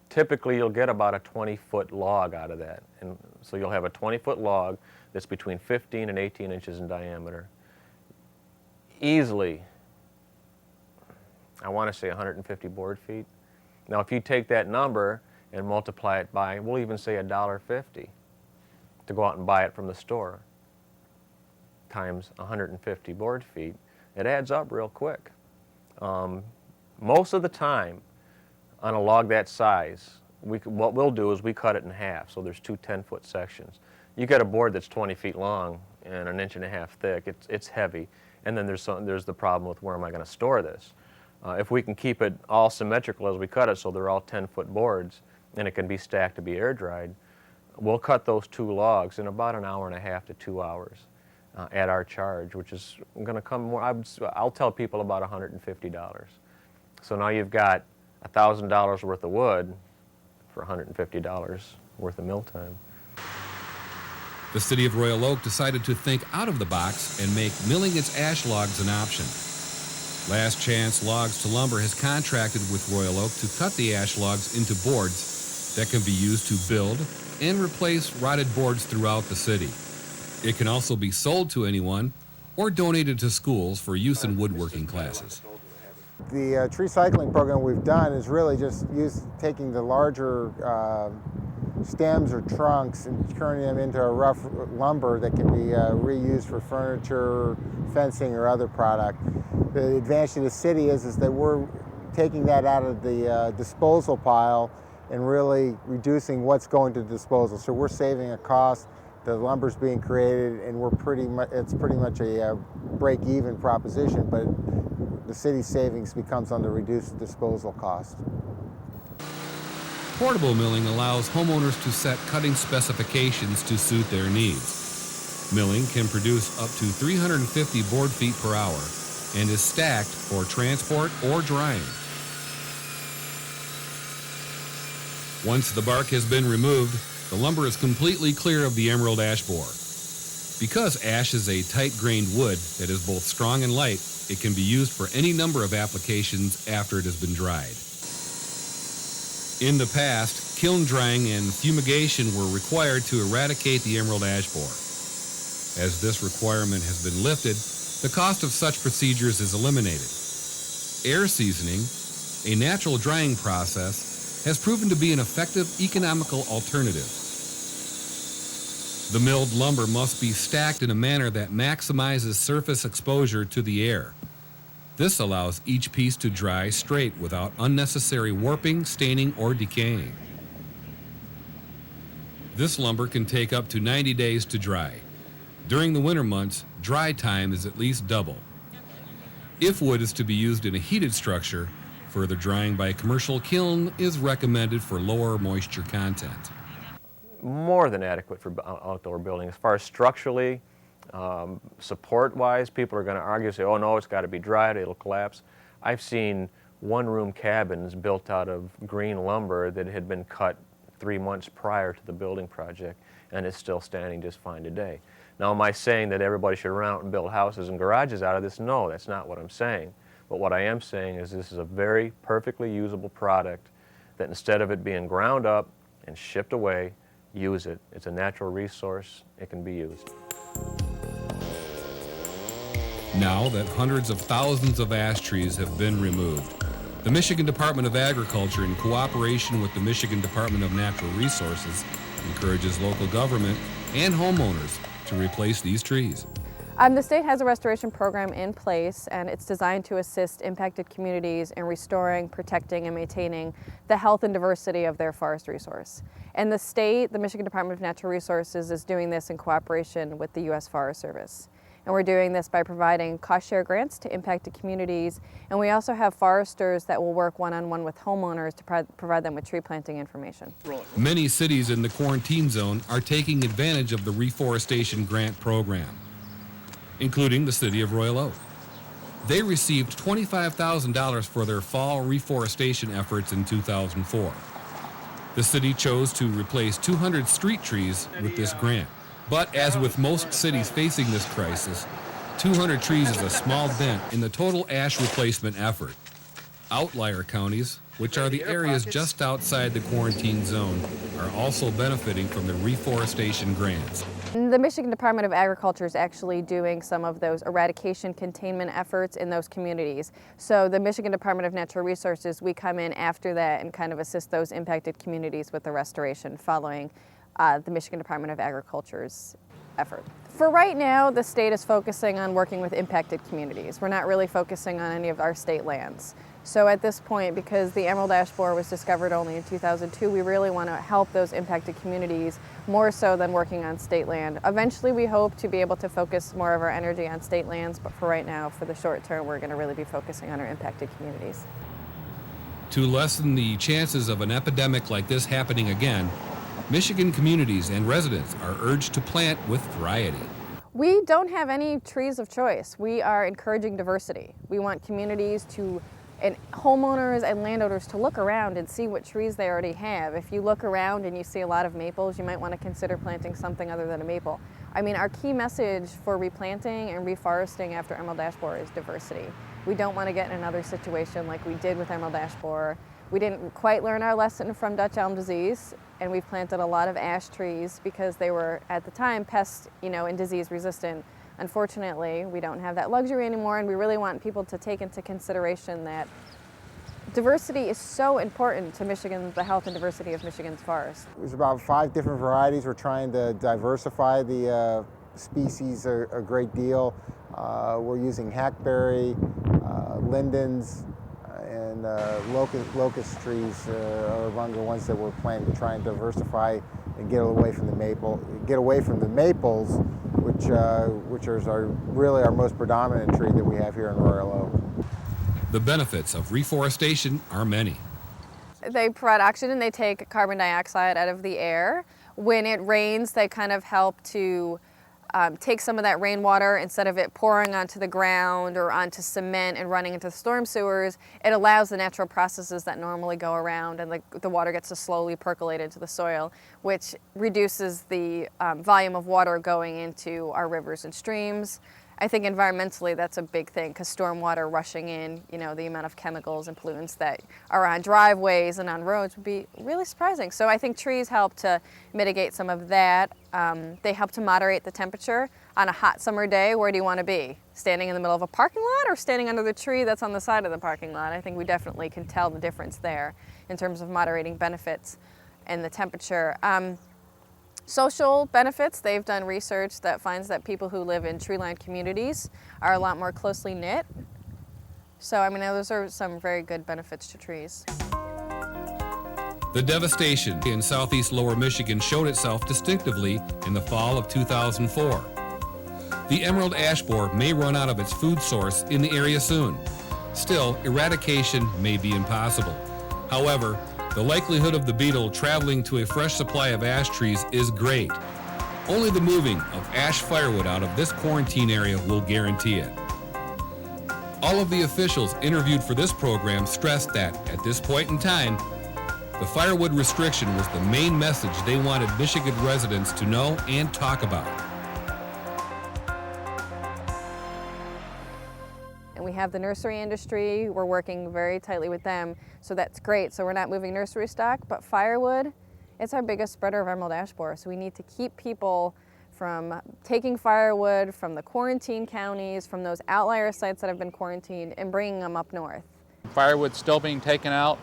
Typically you'll get about a 20-foot log out of that. And so you'll have a 20-foot log that's between 15 and 18 inches in diameter. Easily, I want to say 150 board feet. Now if you take that number and multiply it by, we'll even say $1.50 to go out and buy it from the store, times 150 board feet, it adds up real quick. Most of the time, on a log that size, what we'll do is we cut it in half, so there's 2 10-foot sections. You get a board that's 20 feet long and 1.5 inches thick, it's heavy, and then there's the problem with where am I going to store this. If we can keep it all symmetrical as we cut it, so they're all 10-foot boards, and it can be stacked to be air dried, we'll cut those 2 logs in about an hour and a half to 2 hours at our charge, which is going to come more, I'll tell people about $150. So now you've got $1,000 worth of wood for $150 worth of mill time. The city of Royal Oak decided to think out of the box and make milling its ash logs an option. Last Chance Logs to Lumber has contracted with Royal Oak to cut the ash logs into boards that can be used to build and replace rotted boards throughout the city. It can also be sold to anyone or donated to schools for use in woodworking classes. The tree cycling program we've done is really just taking the larger stems or trunks and turning them into a rough lumber that can be reused for furniture, fencing, or other product. The advantage to the city is that we're taking that out of the disposal pile and really reducing what's going to disposal. So we're saving a cost, the lumber's being created, and it's pretty much a break-even proposition, but the city's savings becomes on the reduced disposal cost. Portable milling allows homeowners to set cutting specifications to suit their needs. Milling can produce up to 350 board feet per hour and is stacked for transport or drying. Once the bark has been removed, the lumber is completely clear of the emerald ash borer. Because ash is a tight-grained wood that is both strong and light, it can be used for any number of applications after it has been dried. In the past, kiln drying and fumigation were required to eradicate the emerald ash borer. As this requirement has been lifted, the cost of such procedures is eliminated. Air seasoning, a natural drying process, has proven to be an effective economical alternative. The milled lumber must be stacked in a manner that maximizes surface exposure to the air. This allows each piece to dry straight without unnecessary warping, staining, or decaying. This lumber can take up to 90 days to dry. During the winter months, dry time is at least double. If wood is to be used in a heated structure, further drying by a commercial kiln is recommended for lower moisture content. More than adequate for outdoor building. As far as structurally, support-wise, people are going to argue, say, oh no, it's got to be dried, it'll collapse. I've seen one-room cabins built out of green lumber that had been cut 3 months prior to the building project, and it's still standing just fine today. Now, am I saying that everybody should run out and build houses and garages out of this? No, that's not what I'm saying. But what I am saying is this is a very perfectly usable product that instead of it being ground up and shipped away, use it. It's a natural resource. It can be used. Now that hundreds of thousands of ash trees have been removed, the Michigan Department of Agriculture, in cooperation with the Michigan Department of Natural Resources, encourages local government and homeowners to replace these trees. The state has a restoration program in place, and it's designed to assist impacted communities in restoring, protecting, and maintaining the health and diversity of their forest resource. And the state, the Michigan Department of Natural Resources, is doing this in cooperation with the U.S. Forest Service. And we're doing this by providing cost-share grants to impacted communities, and we also have foresters that will work one-on-one with homeowners to provide them with tree planting information. Many cities in the quarantine zone are taking advantage of the Reforestation Grant program, including the city of Royal Oak. They received $25,000 for their fall reforestation efforts in 2004. The city chose to replace 200 street trees with this grant. But as with most cities facing this crisis, 200 trees is a small dent in the total ash replacement effort. Outlier counties, which are the areas just outside the quarantine zone, are also benefiting from the reforestation grants. The Michigan Department of Agriculture is actually doing some of those eradication containment efforts in those communities. So the Michigan Department of Natural Resources, we come in after that and kind of assist those impacted communities with the restoration following the Michigan Department of Agriculture's effort. For right now, the state is focusing on working with impacted communities. We're not really focusing on any of our state lands. So at this point, because the emerald ash borer was discovered only in 2002, we really want to help those impacted communities more so than working on state land. Eventually, we hope to be able to focus more of our energy on state lands, but for right now, for the short term, we're going to really be focusing on our impacted communities. To lessen the chances of an epidemic like this happening again, Michigan communities and residents are urged to plant with variety. We don't have any trees of choice. We are encouraging diversity. We want communities and homeowners and landowners to look around and see what trees they already have. If you look around and you see a lot of maples, you might want to consider planting something other than a maple. I mean, our key message for replanting and reforesting after emerald ash borer is diversity. We don't want to get in another situation like we did with emerald ash borer. We didn't quite learn our lesson from Dutch elm disease, and we've planted a lot of ash trees because they were, at the time, pest, and disease resistant. Unfortunately, we don't have that luxury anymore, and we really want people to take into consideration that diversity is so important to the health and diversity of Michigan's forests. There's about 5 different varieties. We're trying to diversify the species a great deal. We're using hackberry, lindens, and locust trees are among the ones that we're planting to try and diversify and get away from the maples, which are really our most predominant tree that we have here in Royal Oak. The benefits of reforestation are many. They provide oxygen, they take carbon dioxide out of the air. When it rains, they kind of help to take some of that rainwater, instead of it pouring onto the ground or onto cement and running into the storm sewers, it allows the natural processes that normally go around, and the water gets to slowly percolate into the soil, which reduces the volume of water going into our rivers and streams. I think environmentally that's a big thing, because stormwater rushing in, the amount of chemicals and pollutants that are on driveways and on roads would be really surprising. So I think trees help to mitigate some of that. They help to moderate the temperature. On a hot summer day, where do you want to be? Standing in the middle of a parking lot or standing under the tree that's on the side of the parking lot? I think we definitely can tell the difference there in terms of moderating benefits and the temperature. Social benefits, they've done research that finds that people who live in tree-lined communities are a lot more closely knit. So, I mean, those are some very good benefits to trees. The devastation in southeast lower Michigan showed itself distinctively in the fall of 2004. The emerald ash borer may run out of its food source in the area soon. Still, eradication may be impossible. However, the likelihood of the beetle traveling to a fresh supply of ash trees is great. Only the moving of ash firewood out of this quarantine area will guarantee it. All of the officials interviewed for this program stressed that, at this point in time, the firewood restriction was the main message they wanted Michigan residents to know and talk about. And we have the nursery industry. We're working very tightly with them, so that's great. So we're not moving nursery stock, but firewood, it's our biggest spreader of emerald ash borer. So we need to keep people from taking firewood from the quarantine counties, from those outlier sites that have been quarantined, and bringing them up north. Firewood's still being taken out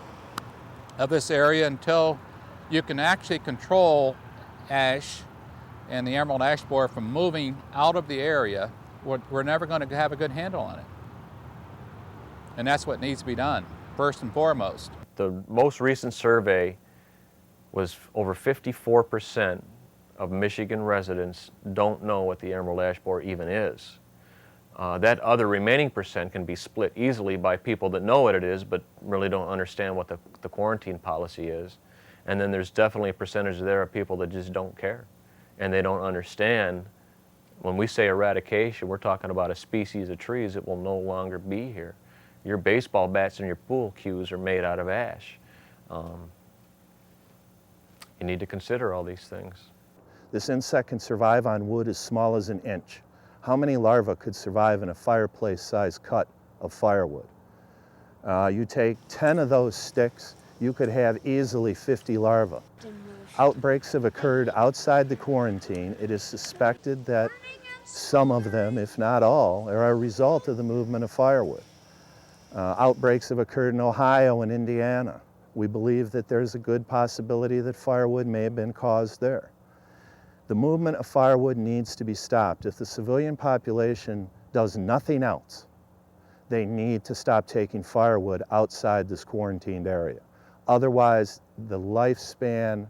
of this area until you can actually control ash and the emerald ash borer from moving out of the area. We're never going to have a good handle on it. And that's what needs to be done, first and foremost. The most recent survey was over 54% of Michigan residents don't know what the emerald ash borer even is. That other remaining percent can be split easily by people that know what it is but really don't understand what the quarantine policy is. And then there's definitely a percentage there of people that just don't care. And they don't understand, when we say eradication, we're talking about a species of trees that will no longer be here. Your baseball bats and your pool cues are made out of ash. You need to consider all these things. This insect can survive on wood as small as an inch. How many larvae could survive in a fireplace-sized cut of firewood? You take 10 of those sticks, you could have easily 50 larvae. Outbreaks have occurred outside the quarantine. It is suspected that some of them, if not all, are a result of the movement of firewood. Outbreaks have occurred in Ohio and Indiana. We believe that there's a good possibility that firewood may have been caused there. The movement of firewood needs to be stopped. If the civilian population does nothing else, they need to stop taking firewood outside this quarantined area. Otherwise, the lifespan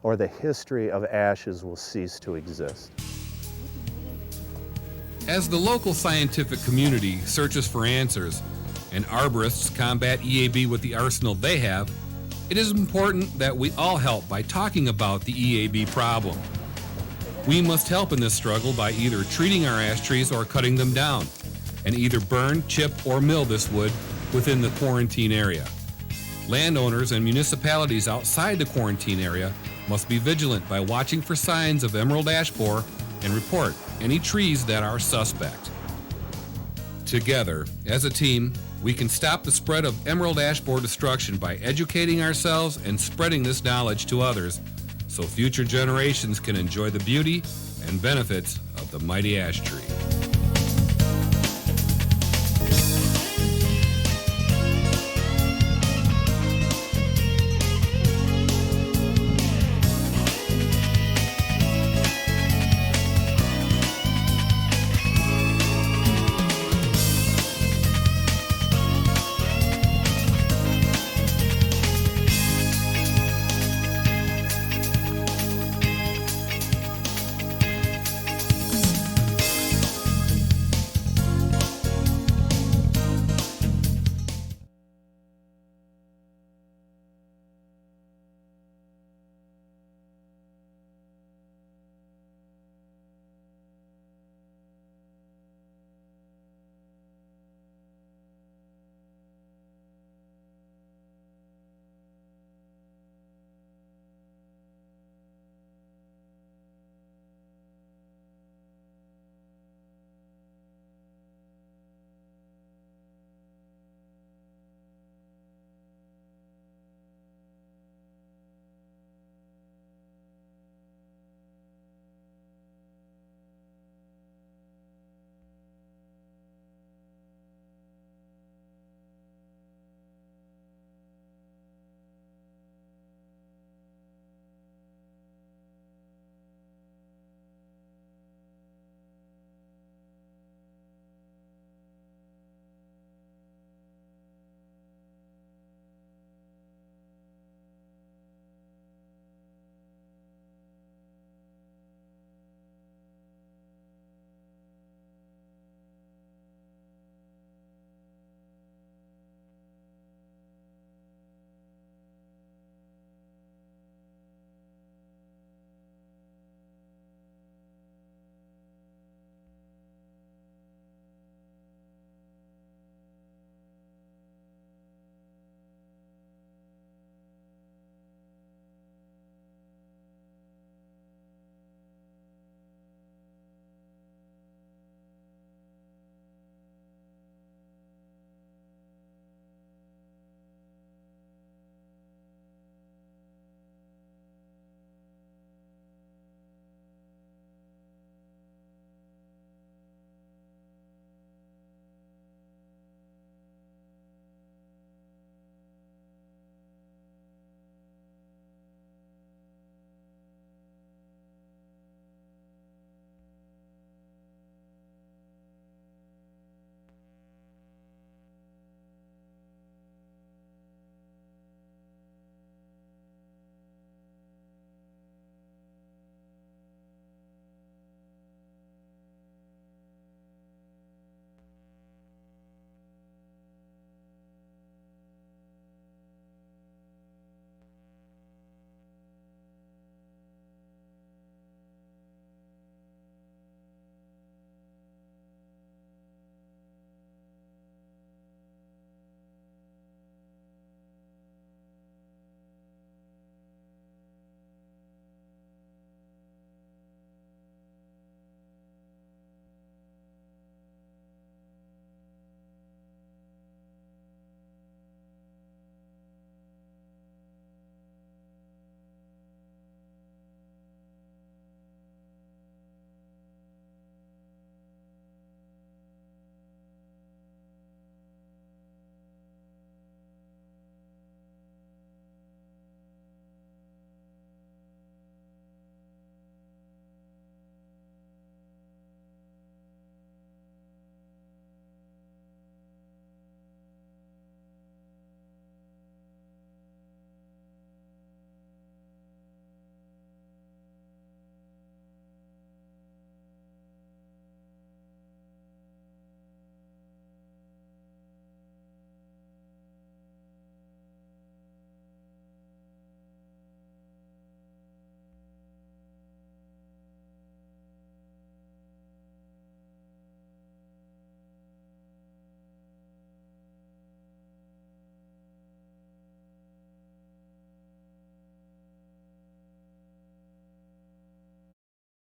or the history of ashes will cease to exist. As the local scientific community searches for answers and arborists combat EAB with the arsenal they have, It is important that we all help by talking about the EAB problem. We must help in this struggle by either treating our ash trees or cutting them down, and either burn, chip, or mill this wood within the quarantine area. Landowners and municipalities outside the quarantine area must be vigilant by watching for signs of emerald ash borer and report any trees that are suspect. Together, as a team, we can stop the spread of emerald ash borer destruction by educating ourselves and spreading this knowledge to others so future generations can enjoy the beauty and benefits of the mighty ash tree.